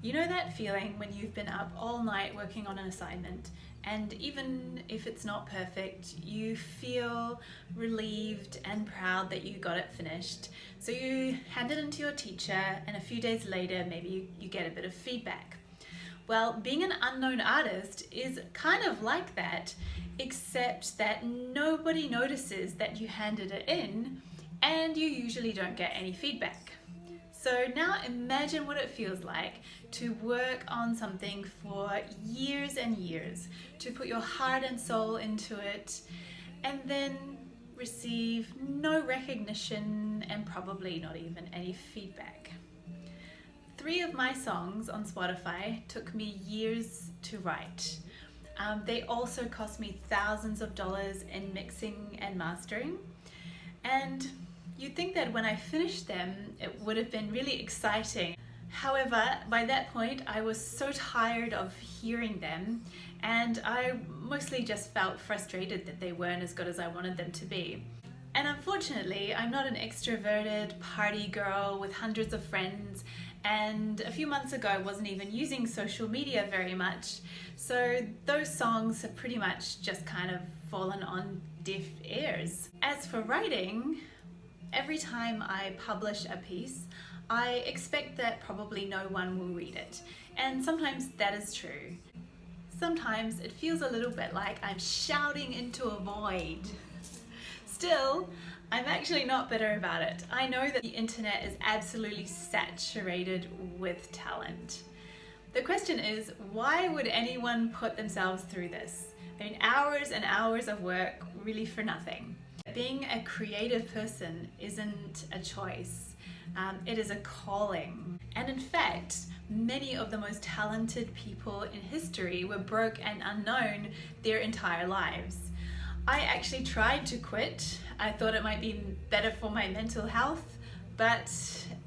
You know that feeling when you've been up all night working on an assignment, and even if it's not perfect, you feel relieved and proud that you got it finished. So you hand it in to your teacher, and a few days later maybe you get a bit of feedback. Well, being an unknown artist is kind of like that, except that nobody notices that you handed it in, and you usually don't get any feedback. So now imagine what it feels like to work on something for years and years, to put your heart and soul into it, and then receive no recognition and probably not even any feedback. 3 of my songs on Spotify took me years to write. They also cost me thousands of dollars in mixing and mastering. And you'd think that when I finished them, it would have been really exciting. However, by that point, I was so tired of hearing them, and I mostly just felt frustrated that they weren't as good as I wanted them to be. And unfortunately, I'm not an extroverted party girl with hundreds of friends, and a few months ago I wasn't even using social media very much, so those songs have pretty much just kind of fallen on deaf ears. As for writing, every time I publish a piece, I expect that probably no one will read it, and sometimes that is true. Sometimes it feels a little bit like I'm shouting into a void. Still, I'm actually not bitter about it. I know that the internet is absolutely saturated with talent. The question is, why would anyone put themselves through this? I mean, hours and hours of work really for nothing. Being a creative person isn't a choice. It is a calling. And in fact, many of the most talented people in history were broke and unknown their entire lives. I actually tried to quit. I thought it might be better for my mental health, but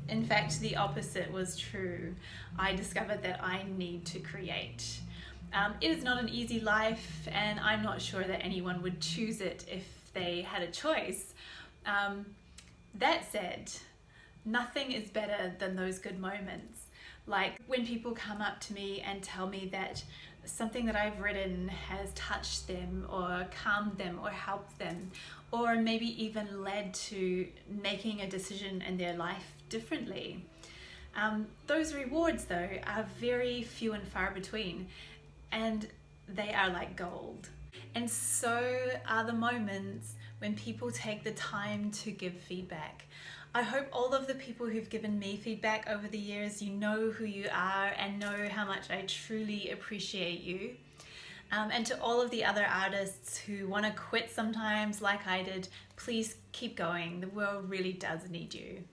in fact the opposite was true. I discovered that I need to create. It is not an easy life, and I'm not sure that anyone would choose it if they had a choice. That said, nothing is better than those good moments. Like when people come up to me and tell me that something that I've written has touched them or calmed them or helped them, or maybe even led to making a decision in their life differently. Those rewards though are very few and far between, and they are like gold. And so are the moments when people take the time to give feedback. I hope all of the people who've given me feedback over the years, you know who you are and know how much I truly appreciate you. And to all of the other artists who want to quit sometimes like I did, please keep going. The world really does need you.